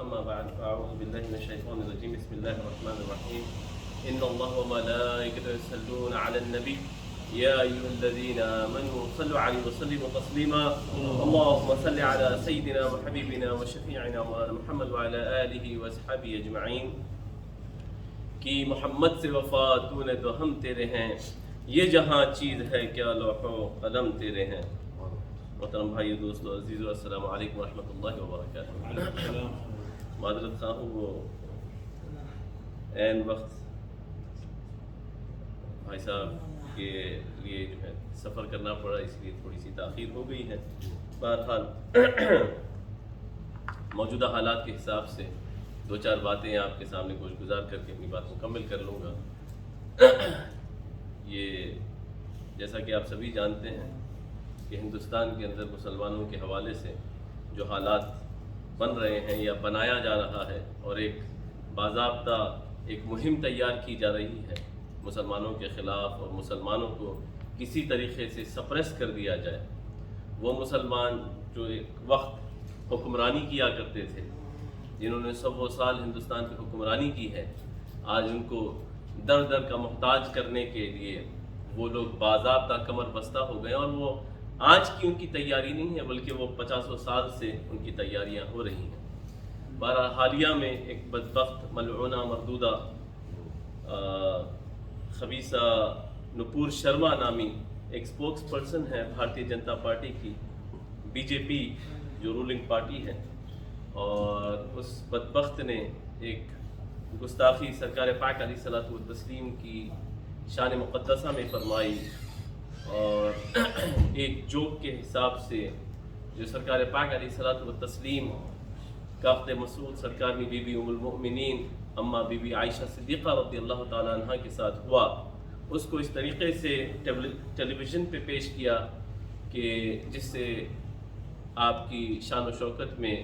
أما بعد فأعوذ بالله من الشيطان الرجيم بسم الله الرحمن الرحيم إن الله وملائكته يصلون على النبي يا أيها الذين آمنوا صلوا عليه وسلموا تسليما اللهم صل على سيدنا وحبيبنا وشفيعنا مولانا محمد وعلى آله وصحبه أجمعين کہ محمد سے وفا تو نے تو ہم تیرے ہیں یہ جہاں چیز ہے کیا لوح و قلم تیرے ہیں. محترم بھائی دوستو عزیزو السلام علیکم ورحمۃ اللہ وبرکاتہ. معذرت خواہ ہوں وہ عین وقت بھائی صاحب کے لیے جو ہے سفر کرنا پڑا اس لیے تھوڑی سی تاخیر ہو گئی ہے. بہرحال موجودہ حالات کے حساب سے دو چار باتیں آپ کے سامنے گوش گزار کر کے اپنی بات مکمل کر لوں گا. یہ جیسا کہ آپ سبھی جانتے ہیں کہ ہندوستان کے اندر مسلمانوں کے حوالے سے جو حالات بن رہے ہیں یا بنایا جا رہا ہے اور ایک باضابطہ ایک مہم تیار کی جا رہی ہے مسلمانوں کے خلاف اور مسلمانوں کو کسی طریقے سے سپریس کر دیا جائے. وہ مسلمان جو ایک وقت حکمرانی کیا کرتے تھے جنہوں نے 100 سال ہندوستان کی حکمرانی کی ہے آج ان کو در در کا محتاج کرنے کے لیے وہ لوگ باضابطہ کمر بستہ ہو گئے اور وہ آج کی ان کی تیاری نہیں ہے بلکہ وہ 50 سال سے ان کی تیاریاں ہو رہی ہیں. بہرحال حالیہ میں ایک بدبخت ملعونہ مردودہ خبیثہ نپور شرما نامی ایک سپوکس پرسن ہے بھارتیہ جنتا پارٹی کی بی جے پی جو رولنگ پارٹی ہے اور اس بدبخت نے ایک گستاخی سرکار پاک علیہ الصلوۃ والتسلیم کی شان مقدسہ میں فرمائی اور ایک جوک کے حساب سے جو سرکار پاک علیہ الصلوۃ والتسلیم کا عقد مسعود سرکار میں بی بی ام المؤمنین اماں بی بی عائشہ صدیقہ رضی اللہ تعالیٰ عنہ کے ساتھ ہوا اس کو اس طریقے سے ٹیلی ویژن پہ پیش کیا کہ جس سے آپ کی شان و شوکت میں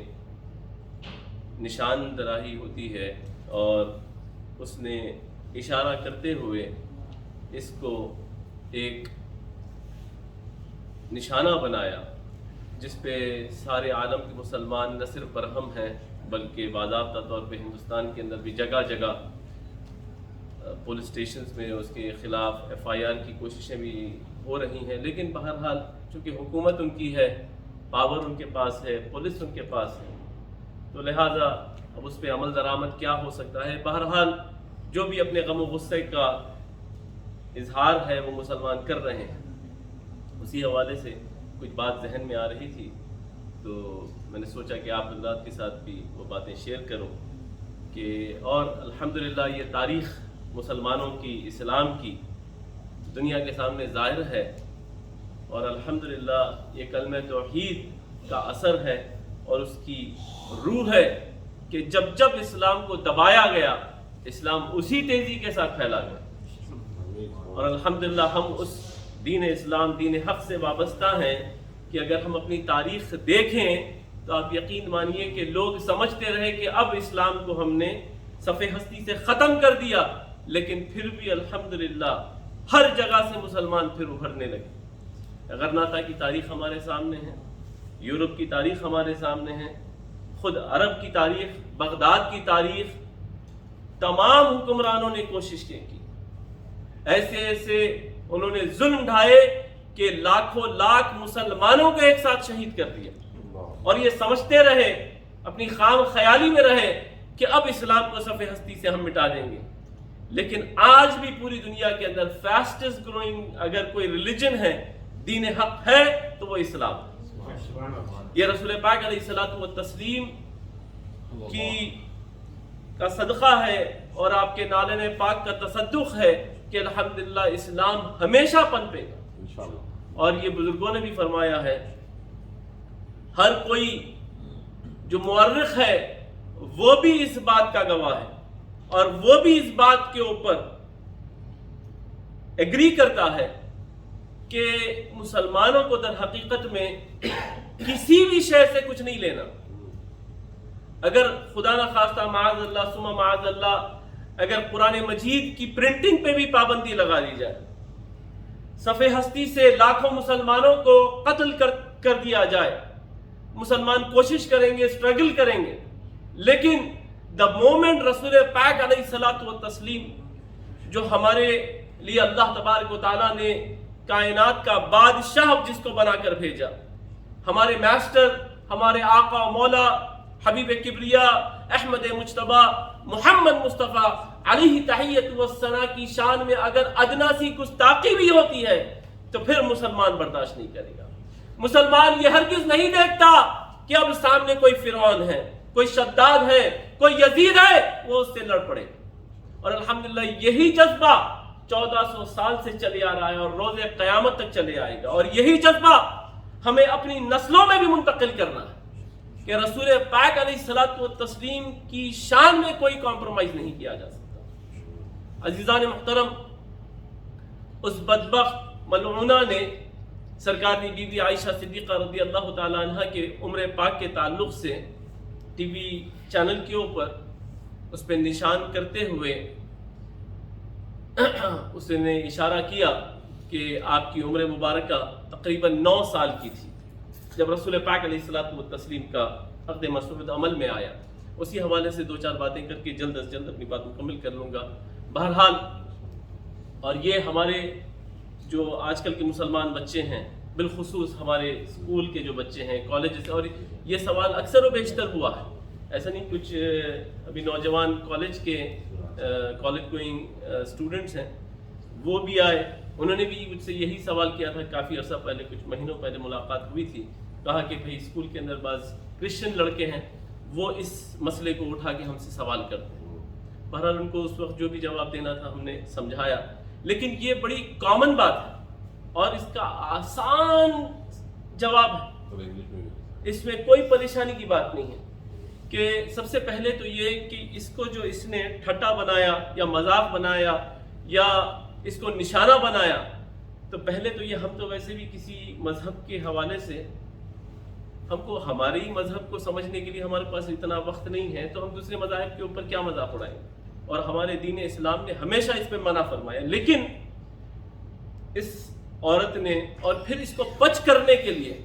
نشان دراہی ہوتی ہے اور اس نے اشارہ کرتے ہوئے اس کو ایک نشانہ بنایا جس پہ سارے عالم کے مسلمان نہ صرف برہم ہیں بلکہ باضابطہ طور پہ ہندوستان کے اندر بھی جگہ جگہ پولیس اسٹیشنز میں اس کے خلاف FIR کی کوششیں بھی ہو رہی ہیں. لیکن بہرحال چونکہ حکومت ان کی ہے پاور ان کے پاس ہے پولیس ان کے پاس ہے تو لہٰذا اب اس پہ عمل درآمد کیا ہو سکتا ہے. بہرحال جو بھی اپنے غم و غصے کا اظہار ہے وہ مسلمان کر رہے ہیں. اسی حوالے سے کچھ بات ذہن میں آ رہی تھی تو میں نے سوچا کہ آپ حضرات کے ساتھ بھی وہ باتیں شیئر کروں کہ اور الحمدللہ یہ تاریخ مسلمانوں کی اسلام کی دنیا کے سامنے ظاہر ہے اور الحمدللہ یہ کلمہ توحید کا اثر ہے اور اس کی روح ہے کہ جب جب اسلام کو دبایا گیا اسلام اسی تیزی کے ساتھ پھیلا گیا اور الحمدللہ ہم اس دین اسلام دین حق سے وابستہ ہیں کہ اگر ہم اپنی تاریخ دیکھیں تو آپ یقین مانیے کہ لوگ سمجھتے رہے کہ اب اسلام کو ہم نے صفحہ ہستی سے ختم کر دیا لیکن پھر بھی الحمدللہ ہر جگہ سے مسلمان پھر ابھرنے لگے. غرناطہ کی تاریخ ہمارے سامنے ہے, یورپ کی تاریخ ہمارے سامنے ہے, خود عرب کی تاریخ, بغداد کی تاریخ, تمام حکمرانوں نے کوشش کی ایسے ایسے انہوں نے ظلم ڈھائے کہ لاکھوں لاکھ مسلمانوں کو ایک ساتھ شہید کر دیا اور یہ سمجھتے رہے اپنی خام خیالی میں رہے کہ اب اسلام کو صفحہ ہستی سے ہم مٹا دیں گے. لیکن آج بھی پوری دنیا کے اندر فاسٹسٹ گروئنگ اگر کوئی ریلیجن ہے دین حق ہے تو وہ اسلام ہے. یہ رسول پاک علیہ الصلوۃ والتسلیم کا صدقہ ہے اور آپ کے نالے پاک کا تصدق ہے کہ الحمدللہ اسلام ہمیشہ پنپے گا. اور یہ بزرگوں نے بھی فرمایا ہے ہر کوئی جو مورخ ہے وہ بھی اس بات کا گواہ ہے اور وہ بھی اس بات کے اوپر ایگری کرتا ہے کہ مسلمانوں کو در حقیقت میں کسی بھی شے سے کچھ نہیں لینا. اگر خدا نہ خواستہ معاذ اللہ ثم معاذ اللہ اگر قرآن مجید کی پرنٹنگ پہ بھی پابندی لگا دی جائے, صفحہ ہستی سے لاکھوں مسلمانوں کو قتل کر دیا جائے, مسلمان کوشش کریں گے, اسٹرگل کریں گے, لیکن دا مومنٹ رسول پاک علیہ الصلوۃ والتسلیم جو ہمارے لیے اللہ تبارک و تعالیٰ نے کائنات کا بادشاہ جس کو بنا کر بھیجا، ہمارے ماسٹر، ہمارے آقا و مولا حبیب کبریا احمد مجتبی محمد مصطفیٰ علیہ تحیت والثناء کی شان میں اگر ادنا سی گستاخی بھی ہوتی ہے تو پھر مسلمان برداشت نہیں کرے گا۔ مسلمان یہ ہرگز نہیں دیکھتا کہ اب سامنے کوئی فرعون ہے، کوئی شداد ہے، کوئی یزید ہے، وہ اس سے لڑ پڑے۔ اور الحمدللہ یہی جذبہ 1400 سال سے چلے آ رہا ہے اور روز قیامت تک چلے آئے گا، اور یہی جذبہ ہمیں اپنی نسلوں میں بھی منتقل کرنا ہے کہ رسول پاک علیہ الصلوۃ والتسلیم کی شان میں کوئی کمپرومائز نہیں کیا جا سکتا۔ عزیزان محترم، اس بدبخت ملعونہ نے سرکار بی بی عائشہ صدیقہ رضی اللہ تعالی عنہ کے عمر پاک کے تعلق سے ٹی وی چینل کے اوپر اس پہ نشان کرتے ہوئے اس نے اشارہ کیا کہ آپ کی عمر مبارکہ تقریباً 9 سال کی تھی جب رسول پاک علیہ الصلوۃ والتسلیم کا عقد مسعود عمل میں آیا۔ اسی حوالے سے 2-4 باتیں کر کے جلد از جلد اپنی بات مکمل کر لوں گا۔ بہرحال، اور یہ ہمارے جو آج کل کے مسلمان بچے ہیں، بالخصوص ہمارے اسکول کے جو بچے ہیں، کالجز، اور یہ سوال اکثر و بیشتر ہوا ہے، ایسا نہیں، کچھ ابھی نوجوان کالج گوئنگ اسٹوڈنٹس ہیں، وہ بھی آئے، انہوں نے بھی مجھ سے یہی سوال کیا تھا۔ کافی عرصہ پہلے، کچھ مہینوں پہلے ملاقات ہوئی تھی، کہا کہ بھئی اسکول کے اندر بعض کرسچن لڑکے ہیں، وہ اس مسئلے کو اٹھا کے ہم سے سوال کرتے ہیں۔ بہرحال ان کو اس وقت جو بھی جواب دینا تھا ہم نے سمجھایا، لیکن یہ بڑی کامن بات ہے اور اس کا آسان جواب ہے، اس میں کوئی پریشانی کی بات نہیں ہے کہ سب سے پہلے تو یہ کہ اس کو جو اس نے ٹھٹا بنایا یا مذاق بنایا یا اس کو نشانہ بنایا، تو پہلے تو یہ ہم تو ویسے بھی کسی مذہب کے حوالے سے ہم کو ہمارے ہی مذہب کو سمجھنے کے لیے ہمارے پاس اتنا وقت نہیں ہے، تو ہم دوسرے مذاہب کے اوپر کیا مذاق اڑائیں، اور ہمارے دین اسلام نے ہمیشہ اس پہ منع فرمایا۔ لیکن اس عورت نے، اور پھر اس کو پچ کرنے کے لیے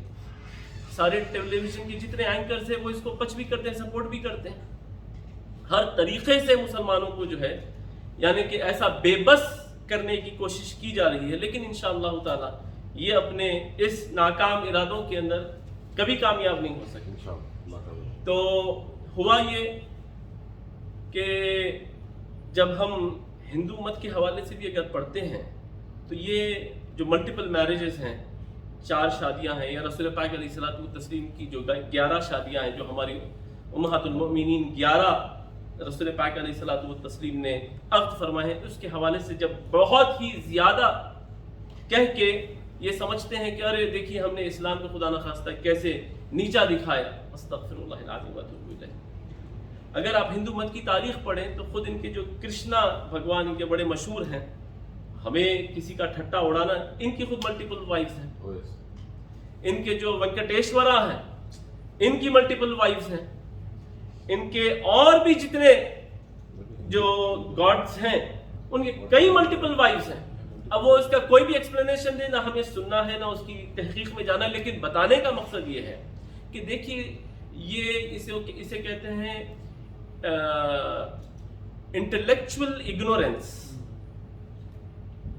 سارے ٹیلی ویژن کے جتنے اینکرز ہیں وہ اس کو پچ بھی کرتے ہیں، سپورٹ بھی کرتے ہیں، ہر طریقے سے مسلمانوں کو جو ہے یعنی کہ ایسا بے بس کرنے کی کوشش کی جا رہی ہے، لیکن انشاءاللہ تعالی یہ اپنے اس ناکام ارادوں کے اندر کبھی کامیاب نہیں ہو سکے۔ تو ہوا یہ کہ جب ہم ہندو مت کے حوالے سے بھی اگر پڑھتے ہیں تو یہ جو ملٹیپل میرجز ہیں، 4 شادیاں ہیں، یا رسول پاک علیہ الصلوۃ والتسلیم کی جو 11 شادیاں ہیں، جو ہماری امہات المؤمنین 11 رسول پاک علیہ الصلوۃ والتسلیم نے عقد فرمائے ہیں، اس کے حوالے سے جب بہت ہی زیادہ کہہ کے یہ سمجھتے ہیں کہ ارے دیکھیے ہم نے اسلام کو خدا نخواستہ کیسے نیچا دکھایا، استغفر اللہ العظیم واتوب الیہ۔ اگر آپ ہندو مت کی تاریخ پڑھیں تو خود ان کے جو کرشنا بھگوان ان کے بڑے مشہور ہیں، ہمیں کسی کا ٹھٹا اڑانا، ان کی خود ملٹیپل وائفز ہیں، ان کے جو وینکٹیشورا ہیں ان کی ملٹیپل وائفز ہیں، ان کے اور بھی جتنے جو گاڈز ہیں ان کے کئی ملٹیپل وائفز ہیں۔ اب وہ اس کا کوئی بھی ایکسپلینیشن دے، نہ ہمیں سننا ہے نہ اس کی تحقیق میں جانا، لیکن بتانے کا مقصد یہ ہے کہ دیکھیے یہ اسے کہتے ہیں انٹلیکچوئل اگنورینس،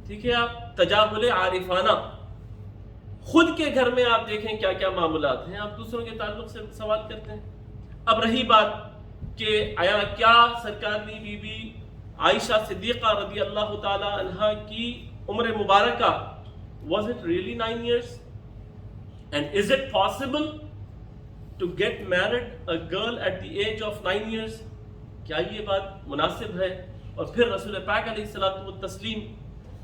ٹھیک ہے، آپ تجاہل عارفانہ، خود کے گھر میں آپ دیکھیں کیا کیا معاملات ہیں، آپ دوسروں کے تعلق سے سوال کرتے ہیں۔ اب رہی بات کہ آیا کیا سرکار بی بی عائشہ صدیقہ رضی اللہ تعالی عنہ کی عمر مبارکہ was it really 9 years and is it possible to get married a girl at the age of 9 years؟ کیا یہ بات مناسب ہے؟ اور پھر رسول پاک علیہ الصلوۃ والتسلیم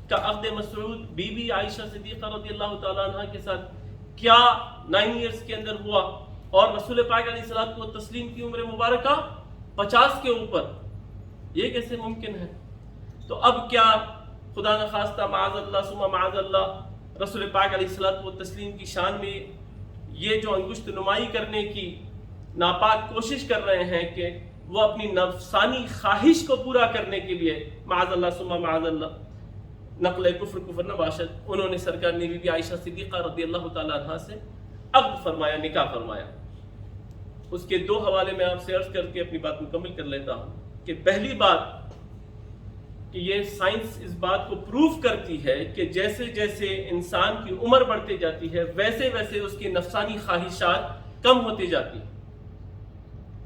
کا عقد مسعود بی بی عائشہ صدیقہ رضی اللہ تعالی عنہ کے ساتھ کیا 9 ایئرس کے اندر ہوا، اور رسول پاک علیہ الصلوۃ والتسلیم کی عمر مبارکہ 50 کے اوپر، یہ کیسے ممکن ہے؟ تو اب کیا خدا نخواستہ معاذ اللہ ثم معاذ اللہ رسول پاک علیہ الصلوۃ والتسلیم کی شان میں یہ جو انگشت نمائی کرنے کی ناپاک کوشش کر رہے ہیں کہ وہ اپنی نفسانی خواہش کو پورا کرنے کے لیے معاذ اللہ ثم معاذ اللہ نقل کفر نہ باشد، انہوں نے سرکار بی بی عائشہ صدیقہ رضی اللہ تعالی عنہ سے عقد فرمایا، نکاح فرمایا۔ اس کے دو حوالے میں آپ سے عرض کر کے اپنی بات مکمل کر لیتا ہوں کہ پہلی بات کہ یہ سائنس اس بات کو پروف کرتی ہے کہ جیسے جیسے انسان کی عمر بڑھتی جاتی ہے ویسے ویسے اس کی نفسانی خواہشات کم ہوتی جاتی ہیں.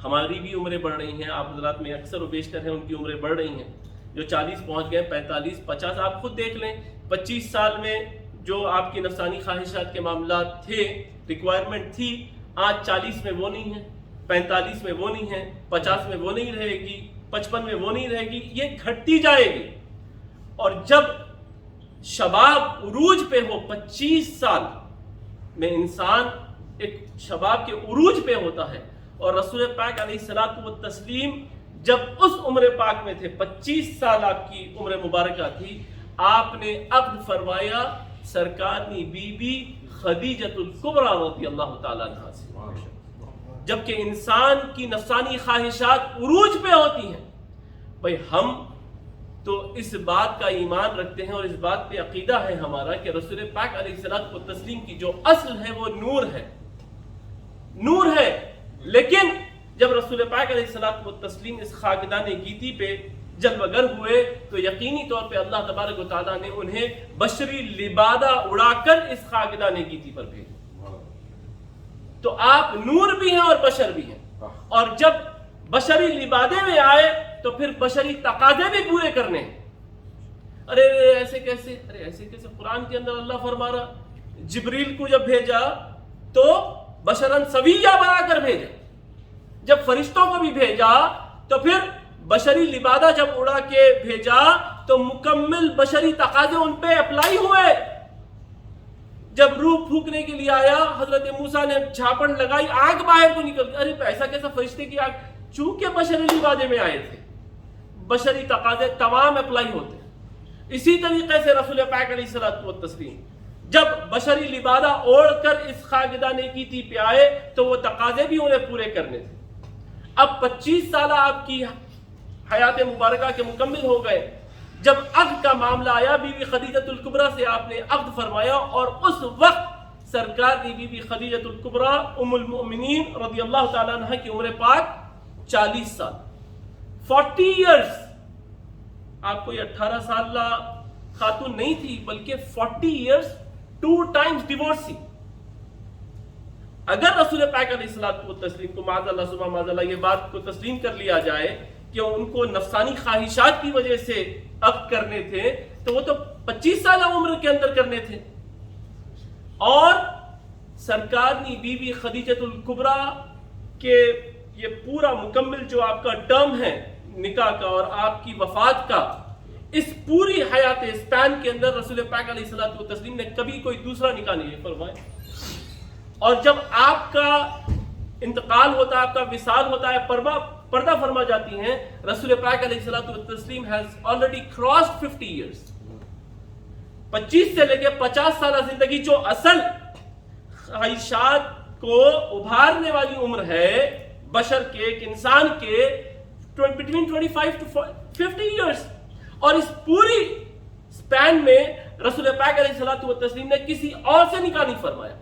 ہماری بھی عمریں بڑھ رہی ہیں, آپ حضرات میں اکثر و بیشتر ہیں ان کی عمریں بڑھ رہی ہیں, جو 40 پہنچ گئے, 45, 50, آپ خود دیکھ لیں 25 سال میں جو آپ کی نفسانی خواہشات کے معاملات تھے, ریکوائرمنٹ تھی, آج 40 میں وہ نہیں ہے, 45 میں وہ نہیں ہے, 50 میں وہ نہیں رہے گی, 55 میں وہ نہیں رہے گی, یہ گھٹتی جائے گی. اور جب شباب عروج پہ ہو, 25 سال میں انسان ایک شباب کے عروج پہ ہوتا ہے, اور رسول پاک علیہ الصلوۃ والتسلیم جب اس عمر پاک میں تھے, 25 سال آپ کی عمر مبارکہ تھی, آپ نے عقد فرمایا سرکار کی بی بی خدیجۃ الکبریٰ رضی اللہ تعالیٰ عنہا سے, جبکہ انسان کی نفسانی خواہشات عروج پہ ہوتی ہیں. بھئی ہم تو اس بات کا ایمان رکھتے ہیں اور اس بات پہ عقیدہ ہے ہمارا کہ رسول پاک علیہ الصلوۃ والتسلیم کی جو اصل ہے وہ نور ہے, نور ہے. لیکن جب رسول پاک علیہ الصلوۃ والتسلیم اس خاکدان گیتی پہ جلوہ گر ہوئے تو یقینی طور پہ اللہ تبارک و تعالیٰ نے انہیں بشری لبادہ اڑا کر اس خاکدان گیتی پر بھیجا. تو آپ نور بھی ہیں اور بشر بھی ہیں, اور جب بشری لبادے میں آئے تو پھر بشری تقاضے بھی پورے کرنے ہیں. ارے ایسے کیسے, قرآن کے اندر اللہ فرما رہا جبریل کو جب بھیجا تو بشراً سویہ بنا کر بھیجا, جب فرشتوں کو بھی بھیجا تو پھر بشری لبادہ جب اڑا کے بھیجا تو مکمل بشری تقاضے ان پہ اپلائی ہوئے. جب روح پھونکنے کے لیے آیا, حضرت موسیٰ نے جھاپڑ لگائی, آگ باہر کو نکل, ارے ایسا کیسا فرشتے کی آگ, چونکہ بشری لبادے میں آئے تھے بشری تقاضے تمام اپلائی ہوتے ہیں. اسی طریقے سے رسول پاک علیہ الصلوۃ والتسلیم جب بشری لبادہ اوڑھ کر اس خاکدان گیتی پہ آئے تو وہ تقاضے بھی انہیں پورے کرنے تھے. اب 25 سالہ آپ کی حیات مبارکہ کے مکمل ہو گئے, جب عقد کا معاملہ آیا بی بی خدیجۃ الکبریٰ سے آپ نے عقد فرمایا, اور اس وقت سرکار کی بی بی خدیجۃ الکبریٰ ام المؤمنین رضی اللہ تعالیٰ عنہ کی عمر پاک 40 سال, 40 ایئرز. آپ کوئی 18 سالہ خاتون نہیں تھی بلکہ 40 ایئرز, 2 times ڈیورسی. اگر رسول پاک علیہ الصلوۃ والتسلیم کو معاذ اللہ ثم معاذ اللہ یہ بات کو تسلیم کر لیا جائے کہ ان کو نفسانی خواہشات کی وجہ سے عقد کرنے تھے تو وہ تو 25 سالہ عمر کے اندر کرنے تھے. اور سرکار کی بی بی خدیجۃ الکبریٰ کے یہ پورا مکمل جو آپ کا ٹرم ہے نکاح کا اور آپ کی وفات کا, اس پوری حیات اسپین کے اندر رسول پاک علیہ الصلوۃ والتسلیم نے کبھی کوئی دوسرا نکاح نہیں فرمایا. اور جب آپ کا انتقال ہوتا ہے, آپ کا وصال ہوتا ہے, پردہ فرما جاتی ہیں, رسول پاک علیہ الصلوۃ والتسلیم has already crossed 50 years. 25 سے لے کے 50 سالہ زندگی جو اصل خواہشات کو ابھارنے والی عمر ہے بشر کے, ایک انسان کے, between 25 to 50 years. اور اس پوری سپین میں رسول پاک علیہ الصلوۃ والتسلیم نے کسی اور سے نکاح نہیں فرمایا.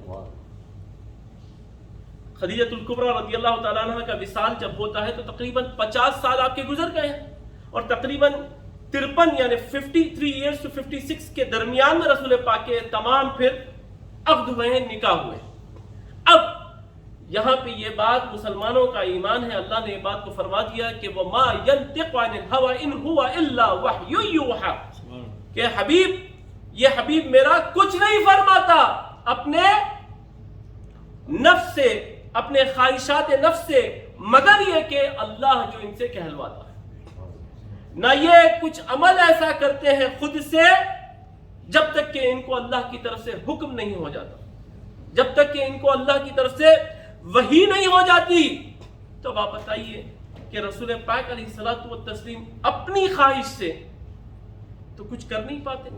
خدیجۃ الکبریٰ رضی اللہ تعالیٰ عنہ کا وصال جب ہوتا ہے تو تقریباً 50 سال آپ کے گزر گئے ہیں, اور تقریباً 53 یعنی 53 ایئرز to 56 کے درمیان میں رسول پاک کے تمام پھر عقد ہوئے ہیں, نکاح ہوئے. اب یہاں پہ یہ بات مسلمانوں کا ایمان ہے, اللہ نے یہ بات کو فرما دیا کہ وَمَا يَنْتِقُ عَنِ الْهَوَىٰ إِنْ هُوَ إِلَّا وَحْيٌ يُوحَىٰ, کہ حبیب, یہ حبیب میرا کچھ نہیں فرماتا اپنے نفس سے, اپنے خواہشات نفس سے, مگر یہ کہ اللہ جو ان سے کہلواتا ہے. نہ یہ کچھ عمل ایسا کرتے ہیں خود سے جب تک کہ ان کو اللہ کی طرف سے حکم نہیں ہو جاتا, جب تک کہ ان کو اللہ کی طرف سے وحی نہیں ہو جاتی. تو آپ بتائیے کہ رسول پاک علیہ الصلوۃ والتسلیم اپنی خواہش سے تو کچھ کر نہیں پاتے,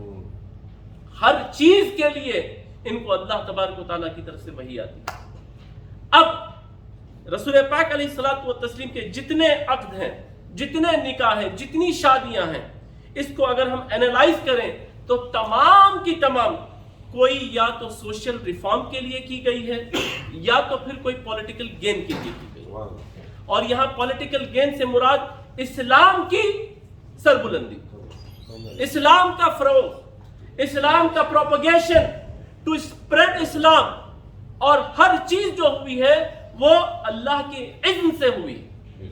ہر چیز کے لیے ان کو اللہ تبارک و تعالیٰ کی طرف سے وحی آتی. اب رسول پاک علیہ الصلوۃ والتسلیم کے جتنے عقد ہیں, جتنے نکاح ہیں, جتنی شادیاں ہیں, اس کو اگر ہم اینالائز کریں تو تمام کی تمام کوئی یا تو سوشل ریفارم کے لیے کی گئی ہے یا تو پھر کوئی پولیٹیکل گین کے لیے کی گئی ہے. اور یہاں پولیٹیکل گین سے مراد اسلام کی سربلندی، اسلام کا فروغ، اسلام کا پروپیگیشن، ٹو اسپریڈ اسلام، اور ہر چیز جو ہوئی ہے وہ اللہ کے اذن سے ہوئی.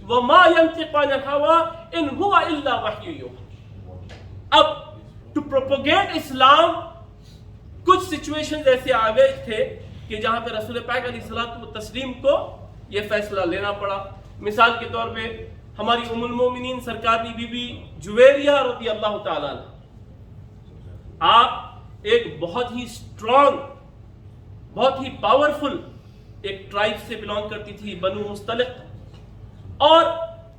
وَمَا يَنطِقُ عَنِ الْهَوَىٰ إِنْ هُوَ إِلَّا وَحْيٌ يُوحَىٰ. اب ٹو پروپیگیٹ اسلام کچھ سچویشنز ایسے آ گئے تھے کہ جہاں پہ رسول پاک علیہ الصلوۃ والتسلیم کو یہ فیصلہ لینا پڑا. مثال کے طور پہ ہماری ام المومنین سرکار بی بی جویریہ رضی اللہ تعالیٰ عنہ، آپ ایک بہت ہی اسٹرانگ، بہت ہی پاورفل ایک ٹرائب سے بلانگ کرتی تھی، بنو مستلق. اور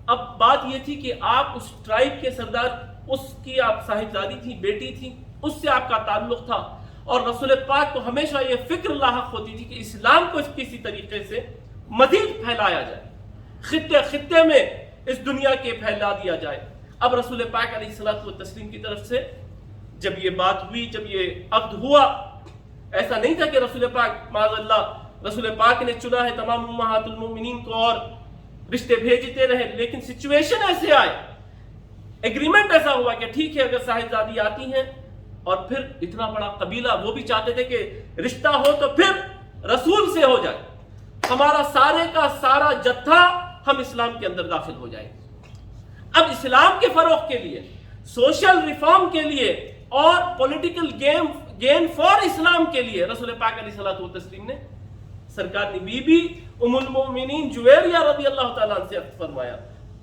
اب بات یہ تھی کہ آپ اس ٹرائب کے سردار، اس کی آپ صاحبزادی تھی، بیٹی تھی، اس سے آپ کا تعلق تھا، اور رسول پاک کو ہمیشہ یہ فکر لاحق ہوتی تھی کہ اسلام کو کسی طریقے سے مزید پھیلایا جائے، خطے خطے میں اس دنیا کے پھیلا دیا جائے. اب رسول پاک علیہ الصلوۃ والتسلیم کی طرف سے جب یہ بات ہوئی، جب یہ عقد ہوا، ایسا نہیں تھا کہ رسول پاک معاذ اللہ رسول پاک نے چنا ہے تمام امہات المومنین کو اور رشتے بھیجتے رہے، لیکن سچویشن ایسے آئے، ایگریمنٹ ایسا ہوا کہ ٹھیک ہے اگر صاحبزادی آتی ہیں، اور پھر اتنا بڑا قبیلہ، وہ بھی چاہتے تھے کہ رشتہ ہو تو پھر رسول سے ہو جائے، ہمارا سارے کا سارا جتھا ہم اسلام کے اندر داخل ہو جائیں. اب اسلام کے فروغ کے لیے، سوشل ریفارم کے لیے اور پولیٹیکل گین فار اسلام کے لیے رسول پاک علیہ الصلوۃ والتسلیم نے سرکار نے بی بی ام المومنین جویریہ رضی اللہ تعالیٰ عنہ سے عقد فرمایا.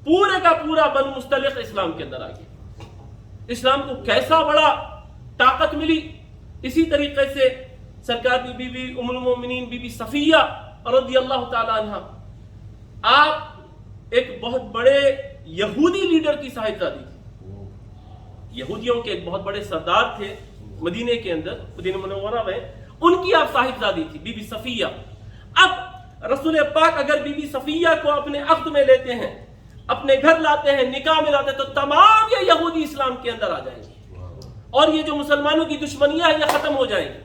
پورے کا پورا بن مستلق اسلام کے اندر آ گیا. اسلام کو کیسا بڑا طاقت ملی. اسی طریقے سے سرکار کی بی بی ام المومنین بی بی صفیہ رضی اللہ تعالیٰ عنہ، آپ ایک بہت بڑے یہودی لیڈر کی صاحبزادی تھی. یہودیوں کے ایک بہت بڑے سردار تھے مدینے کے اندر، مدینہ منورہ میں، ان کی آپ صاحبزادی تھی بی بی صفیہ. اب رسول پاک اگر بی بی صفیہ کو اپنے عقد میں لیتے ہیں، اپنے گھر لاتے ہیں، نکاح میں لاتے ہیں، تو تمام یہ یہودی اسلام کے اندر آ جائیں گے، اور یہ جو مسلمانوں کی دشمنیاں ہیں یہ ختم ہو جائیں گی.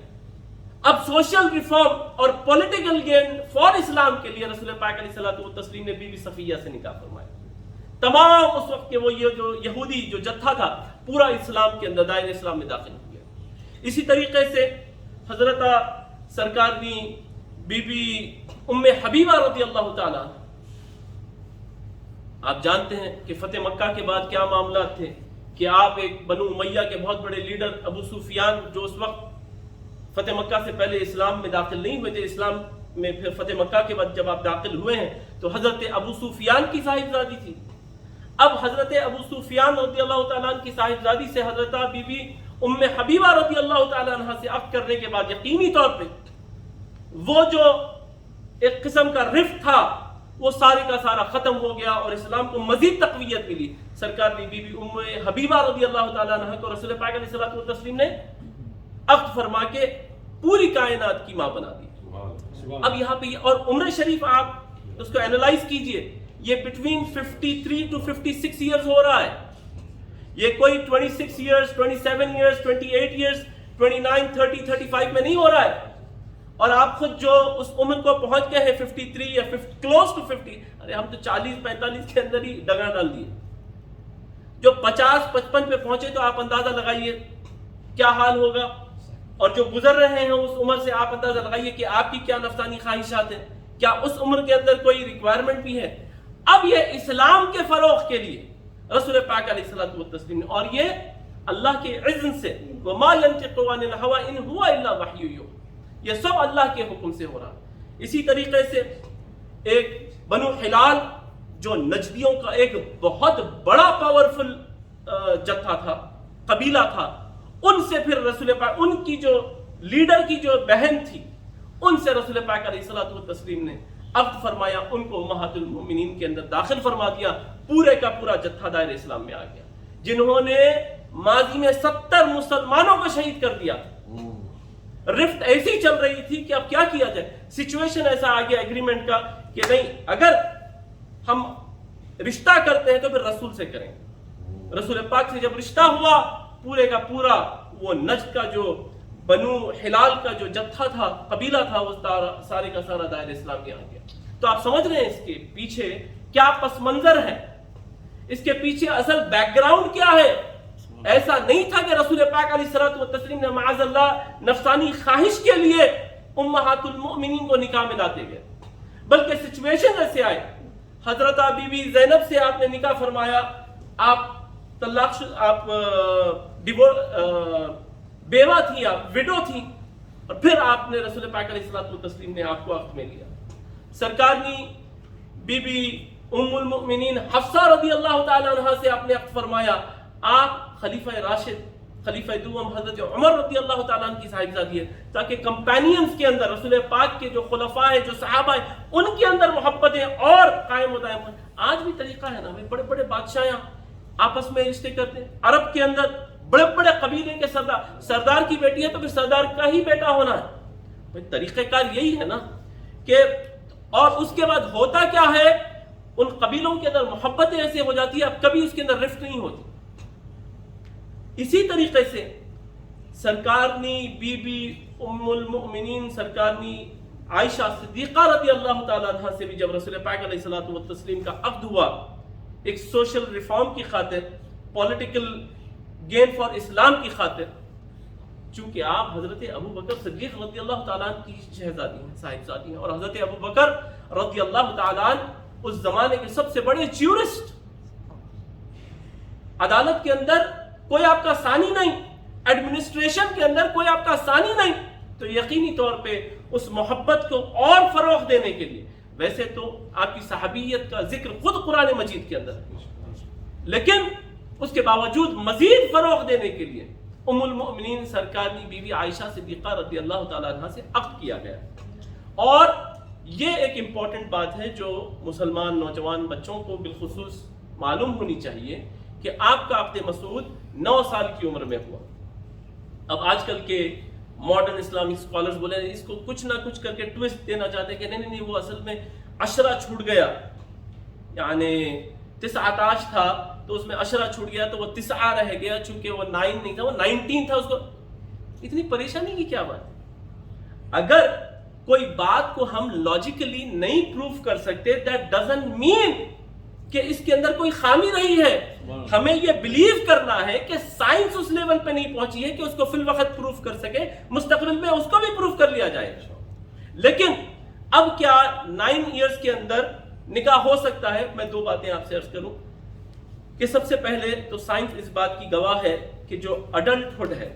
اب سوشل ریفارم اور پولیٹیکل گین فار اسلام کے لیے رسول پاک علیہ الصلوۃ والتسلیم نے بی بی صفیہ سے نکاح فرمایا. تمام اس وقت کے وہ یہ جو یہودی جو جتھا تھا پورا اسلام کے اندر دائرہ اسلام میں داخل ہو گیا. اسی طریقے سے حضرت سرکار دی بی بی ام حبیبہ رضی اللہ تعالیٰ، آپ جانتے ہیں کہ فتح مکہ کے بعد کیا معاملات تھے کہ آپ ایک بنو امیہ کے بہت بڑے لیڈر ابو سفیان، جو اس وقت فتح مکہ سے پہلے اسلام میں داخل نہیں ہوئے تھے، اسلام میں پھر فتح مکہ کے بعد جب آپ داخل ہوئے ہیں تو حضرت ابو سفیان کی صاحبزادی تھی. اب حضرت ابو سفیان رضی اللہ تعالیٰ عنہ کی صاحبزادی سے حضرت بی بی ام حبیبہ رضی اللہ تعالیٰ عنہ سے عقد کرنے کے بعد یقینی طور پہ وہ جو ایک قسم کا رفت تھا وہ سارے کا سارا ختم ہو گیا، اور اسلام کو مزید تقویت ملی. سرکار بی بی ام حبیبہ رضی اللہ تعالیٰ عنہ کو رسول پاک علیہ الصلوۃ والتسلیم نے عقد فرما کے پوری کائنات کی ماں بنا دی. اب یہاں پہ اور عمر شریف آپ اس کو اینالائز کیجئے، یہ بٹوین 53 to 56 ایئرز ہو رہا ہے. یہ کوئی 26 ایئرز، 27 ایئرز، 28 ایئرز، 29، 30، 35 میں نہیں ہو رہا ہے. اور آپ خود جو اس عمر کو پہنچ گئے ہیں 53 یا کلوز ٹو 50، ارے ہم تو 40-45 کے اندر ہی ڈگا ڈال دیے. جو 50-55 پہ پہنچے تو آپ اندازہ لگائیے کیا حال ہوگا، اور جو گزر رہے ہیں اس عمر سے آپ اندازہ لگائیے کہ آپ کی کیا نفسانی خواہشات ہیں، کیا اس عمر کے اندر کوئی ریکوائرمنٹ بھی ہے. اب یہ اسلام کے فروغ کے لیے رسول پاک علیہ الصلوۃ والتسلیم نے، اور یہ اللہ کے اذن سے، وَمَا يَنطِقُ عَنِ الْهَوَىٰ إِنْ هُوَ إِلَّا وَحْيٌ يُوحَىٰ، یہ سب اللہ کے حکم سے ہو رہا. اسی طریقے سے ایک بنو ہلال جو نجدیوں کا ایک بہت بڑا پاورفل جتھا تھا، قبیلہ تھا، ان سے پھر رسول پاک، ان کی جو لیڈر کی جو بہن تھی، ان سے رسول پاک علیہ الصلوۃ والتسلیم نے عقد فرمایا، ان کو امہات المؤمنین کے اندر داخل فرما دیا. پورے کا پورا جتھا دائر اسلام میں آ گیا، جنہوں نے ماضی میں 70 مسلمانوں کو شہید کر دیا. رفت ایسی چل رہی تھی کہ اب کیا کیا جائے. سچویشن ایسا آ گیا ایگریمنٹ کا کہ نہیں، اگر ہم رشتہ کرتے ہیں تو پھر رسول سے کریں. رسول پاک سے جب رشتہ ہوا، پورے کا پورا وہ نجد کا جو بنو ہلال کا جو جتھا تھا، قبیلہ تھا، وہ سارے کا سارا دائر اسلام میں آ گیا. تو آپ سمجھ رہے ہیں اس کے پیچھے کیا پس منظر ہے، اس کے پیچھے اصل بیک گراؤنڈ کیا ہے۔ ایسا نہیں تھا کہ رسول پاک علیہ الصلوۃ والتسلیم نے معاذ اللہ نفسانی خواہش کے لیے امہات المؤمنین کو نکاح میں لاتے گئے، بلکہ سچویشن ایسے آئے۔ حضرت بی بی زینب سے آپ نے نکاح فرمایا، آپ طلاق آپ بیوہ تھی، آپ وڈو تھی، اور پھر آپ نے رسول پاک علیہ الصلوۃ والتسلیم نے آپ کو عقد میں لیا۔ سرکارنی بی بی ام المؤمنین حفصہ رضی اللہ تعالی عنہ سے آپ نے عقد فرمایا، آپ خلیفہ راشد خلیفہ دوم حضرت عمر رضی اللہ تعالیٰ عنہ کی صاحبزادی ہے، تاکہ کمپینینز کے اندر رسول پاک کے جو خلفاء ہیں، جو صحابہ ہیں، ان کے اندر محبتیں اور قائم و دائم ہیں۔ آج بھی طریقہ ہے نا، بڑے بڑے بادشاہ آپس میں رشتے کرتے ہیں۔ عرب کے اندر بڑے بڑے قبیلے کے سردار کی بیٹی ہے تو پھر سردار کا ہی بیٹا ہونا ہے۔ طریقہ کار یہی ہے نا کہ، اور اس کے بعد ہوتا کیا ہے، ان قبیلوں کے اندر محبتیں ایسے ہو جاتی ہے، اب کبھی اس کے اندر رفت نہیں ہوتی۔ اسی طریقے سے سرکارنی بی بی ام المؤمنین سرکارنی عائشہ صدیقہ رضی اللہ تعالیٰ عنہ سے بھی جب رسول پاک علیہ الصلوۃ والتسلیم کا عقد ہوا، ایک سوشل ریفارم کی خاطر، پولیٹیکل گین فار اسلام کی خاطر، چونکہ آپ حضرت ابو بکر صدیق رضی اللہ تعالیٰ عنہ کی شہزادی ہیں، صاحبزادی ہیں، اور حضرت ابو بکر رضی اللہ تعالیٰ عنہ اس زمانے کے سب سے بڑے جیورسٹ، عدالت کے اندر کوئی آپ کا ثانی نہیں، ایڈمنسٹریشن کے اندر کوئی آپ کا ثانی نہیں، تو یقینی طور پہ اس محبت کو اور فروغ دینے کے لیے، ویسے تو آپ کی صحابیت کا ذکر خود قرآن مجید کے اندر ہے، لیکن اس کے باوجود مزید فروغ دینے کے لیے ام المؤمنین سرکارنی بی بی عائشہ صدیقہ رضی اللہ تعالیٰ عنہ سے عقد کیا گیا۔ اور یہ ایک امپورٹنٹ بات ہے جو مسلمان نوجوان بچوں کو بالخصوص معلوم ہونی چاہیے کہ آپ کا عقد مسعود 9 سال کی عمر میں ہوا۔ اب آج کل کے ماڈرن اسلامک اسکالرز بولے اس کو کچھ نہ کچھ کر کے ٹویسٹ دینا چاہتے ہیں کہ نہیں وہ اصل میں 10 چھوٹ گیا، یعنی 19 تھا تو اس میں 10 چھوٹ گیا تو وہ 9 رہ گیا، چونکہ وہ 9 نہیں تھا، وہ 19 تھا۔ اس کو اتنی پریشانی کی کیا بات ہے؟ اگر کوئی بات کو ہم لاجیکلی نہیں پروف کر سکتے، دیٹ ڈزنٹ مین کہ اس کے اندر کوئی خامی رہی ہے۔ ہمیں یہ بلیو کرنا ہے کہ سائنس اس لیول پہ نہیں پہنچی ہے کہ اس کو فی الوقت پروف کر سکے، مستقبل میں اس کو بھی پروف کر لیا جائے گا۔ لیکن اب کیا 9 ایئرز کے اندر نکاح ہو سکتا ہے؟ میں 2 باتیں آپ سے عرض کروں کہ سب سے پہلے تو سائنس اس بات کی گواہ ہے کہ جو اڈلٹ ہوڈ ہے،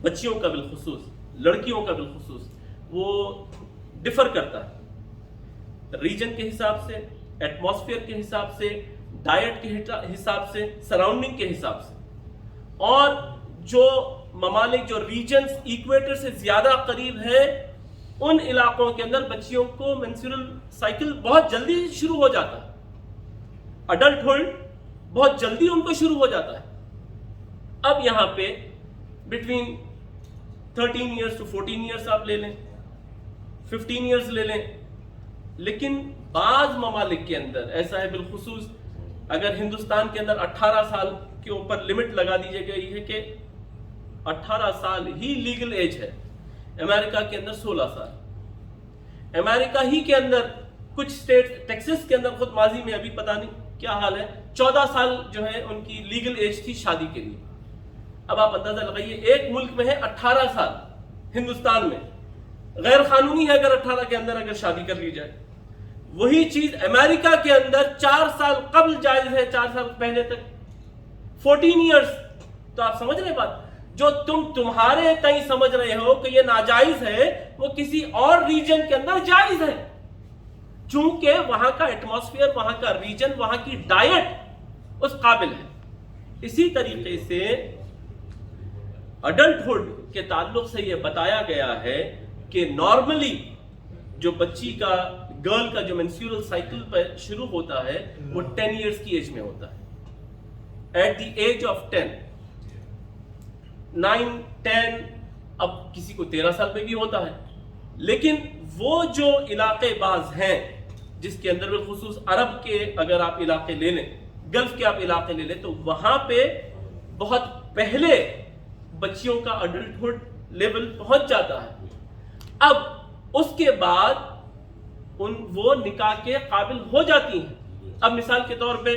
بچیوں کا بالخصوص، لڑکیوں کا بالخصوص، وہ ڈفر کرتا ہے ریجن کے حساب سے، ایٹماسفیئر کے حساب سے، ڈائٹ کے حساب سے، سراؤنڈنگ کے حساب سے۔ اور جو ممالک، جو ریجنز ایکویٹر سے زیادہ قریب ہے، ان علاقوں کے اندر بچیوں کو مینسٹریل سائیکل بہت جلدی شروع ہو جاتا ہے، اڈلٹ ہوڈ بہت جلدی ان کو شروع ہو جاتا ہے۔ اب یہاں پہ بٹوین 13 ایئرس ٹو 14 ایئرس آپ لے لیں، 15 ایئرس لے لیں، لیکن بعض ممالک کے اندر ایسا ہے، بالخصوص اگر ہندوستان کے اندر 18 سال کے اوپر لمٹ لگا دی گئی ہے کہ 18 سال ہی لیگل ایج ہے۔ امریکہ کے اندر 16 سال، امریکہ ہی کے اندر کچھ سٹیٹ، ٹیکسس کے اندر خود ماضی میں، ابھی پتہ نہیں کیا حال ہے، 14 سال جو ہے ان کی لیگل ایج تھی شادی کے لیے۔ اب آپ اندازہ لگائیے، ایک ملک میں ہے 18 سال، ہندوستان میں غیر قانونی ہے اگر 18 کے اندر اگر شادی کر لی جائے۔ وہی چیز امریکہ کے اندر 4 سال قبل جائز ہے، 4 سال پہلے تک 14 ایئرس۔ تو آپ سمجھ رہے بات، جو تمہارے تئیں سمجھ رہے ہو کہ یہ ناجائز ہے، وہ کسی اور ریجن کے اندر جائز ہے، چونکہ وہاں کا ایٹماسفیئر، وہاں کا ریجن، وہاں کی ڈائٹ اس قابل ہے۔ اسی طریقے سے اڈلٹ ہوڈ کے تعلق سے یہ بتایا گیا ہے کہ نارملی جو بچی کا، گرل کا جو منسٹریل سائیکل پہ شروع ہوتا ہے وہ 10 ایئرس کی ایج میں ہوتا ہے، ایٹ دی ایج آف 10، 9، 10، اب کسی کو 13 سال پہ بھی ہوتا ہے۔ لیکن وہ جو علاقے بعض ہیں جس کے اندر بالخصوص عرب کے اگر آپ علاقے لے لیں، گلف کے آپ علاقے لے لیں، تو وہاں پہ بہت پہلے بچیوں کا اڈلٹ ہوڈ لیول پہنچ جاتا ہے۔ اب اس کے بعد وہ نکاح کے قابل ہو جاتی ہیں۔ اب مثال کے طور پہ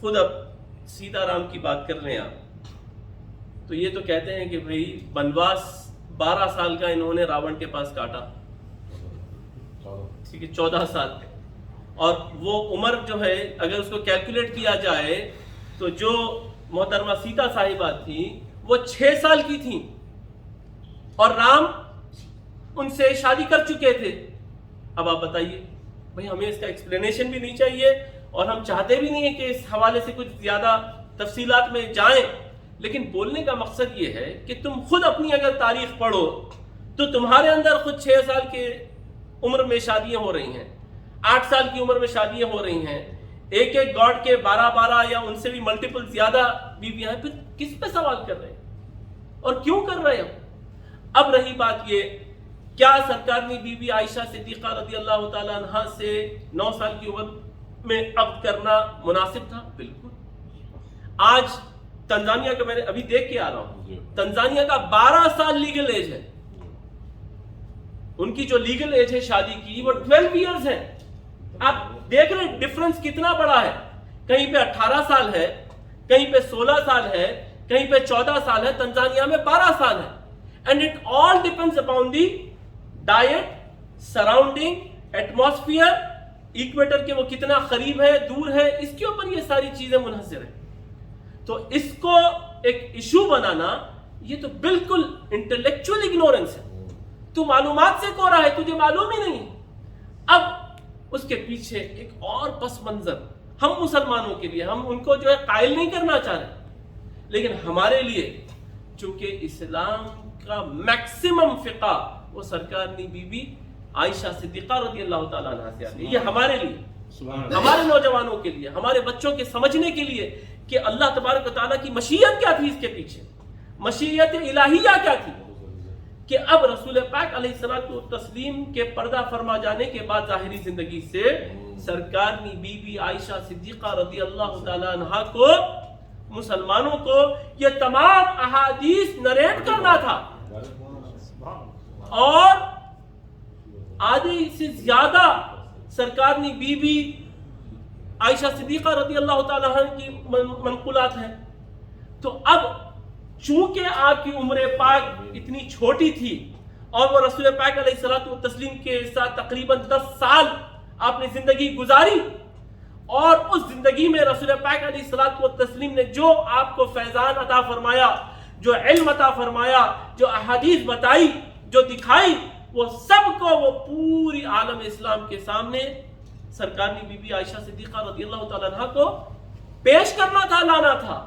خود اب سیتا رام کی بات کر لیں آپ، تو یہ تو کہتے ہیں کہ بھئی بنواس 12 سال کا انہوں نے راون کے پاس کاٹا، ٹھیک ہے، 14 سال کا، اور وہ عمر جو ہے اگر اس کو کیلکولیٹ کیا جائے تو جو محترمہ سیتا صاحبہ تھی وہ 6 سال کی تھیں اور رام ان سے شادی کر چکے تھے۔ اب آپ بتائیے بھئی، ہمیں اس کا ایکسپلینیشن بھی نہیں چاہیے اور ہم چاہتے بھی نہیں ہیں کہ اس حوالے سے کچھ زیادہ تفصیلات میں جائیں، لیکن بولنے کا مقصد یہ ہے کہ تم خود اپنی اگر تاریخ پڑھو تو تمہارے اندر خود 6 سال کے عمر میں شادیاں ہو رہی ہیں، 8 سال کی عمر میں شادیاں ہو رہی ہیں، ایک گاڈ کے 12 یا ان سے بھی ملٹیپل زیادہ بیویاں ہیں، پھر کس پہ سوال کر رہے ہیں اور کیوں کر رہے ہیں؟ اب رہی بات یہ، کیا سرکارنی بی بی عائشہ صدیقہ رضی اللہ تعالیٰ عنہ سے 9 سال کی عمر میں عقد کرنا مناسب تھا؟ بالکل۔ آج تنزانیہ کا میں نے ابھی دیکھ کے آ رہا ہوں، تنزانیہ کا 12 سال لیگل ایج ہے، ان کی جو لیگل ایج ہے شادی کی وہ 12 ایئرز ہے۔ آپ دیکھ رہے ہیں ڈفرنس کتنا بڑا ہے، کہیں پہ 18 سال ہے، کہیں پہ 16 سال ہے، کہیں پہ 14 سال ہے، تنزانیہ میں 12 سال ہے۔ And it all depends upon the diet, surrounding, atmosphere, equator کے وہ کتنا قریب ہے دور ہے، اس کے اوپر یہ ساری چیزیں منحصر ہیں۔ تو اس کو ایک ایشو بنانا یہ تو بالکل انٹلیکچوئل اگنورنس ہے، تو معلومات سے کورا ہے، تجھے معلوم ہی نہیں۔ اب اس کے پیچھے ایک اور پس منظر ہم مسلمانوں کے لیے، ہم ان کو جو ہے قائل نہیں کرنا چاہ رہے، لیکن ہمارے لیے چونکہ اسلام کا میکسیمم فقہ وہ سرکارنی بی بی عائشہ صدیقہ رضی اللہ تعالیٰ عنہ سے آتی ہے، یہ ہمارے لیے، ہمارے نوجوانوں کے لیے، ہمارے بچوں کے سمجھنے کے لیے کہ اللہ تبارک و تعالیٰ کی مشیت کیا تھی اس کے پیچھے، مشیت الہیہ کیا تھی، کہ اب رسول پاک علیہ الصلوۃ والتسلیم کے پردہ فرما جانے کے بعد ظاہری زندگی سے سرکارنی بی بی عائشہ صدیقہ رضی اللہ تعالیٰ عنہ کو، مسلمانوں کو یہ تمام احادیث نریٹ کرنا تھا، اور آدھی سے زیادہ سرکارنی بی بی عائشہ صدیقہ رضی اللہ تعالیٰ عنہ کی منقولات ہیں۔ تو اب چونکہ آپ کی عمر پاک اتنی چھوٹی تھی اور وہ رسول پاک علیہ الصلوۃ والتسلیم کے ساتھ تقریباً 10 سال آپ نے زندگی گزاری، اور اس زندگی میں رسول پاک علیہ الصلوۃ والتسلیم نے جو آپ کو فیضان عطا فرمایا، جو علم عطا فرمایا، جو احادیث بتائی، جو دکھائی، وہ سب کو وہ پوری عالم اسلام کے سامنے سرکارنی بی بی عائشہ صدیقہ رضی اللہ تعالیٰ عنہ کو پیش کرنا تھا، لانا تھا۔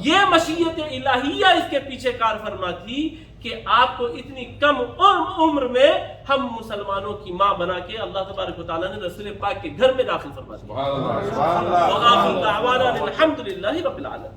یہ مشیت الہیہ اس کے پیچھے کار فرما تھی کہ آپ کو اتنی کم عمر میں ہم مسلمانوں کی ماں بنا کے اللہ تبارک و تعالیٰ نے رسول پاک کے گھر میں داخل فرما دیا۔ وآخر دعوانا الحمدللہ رب العالمین۔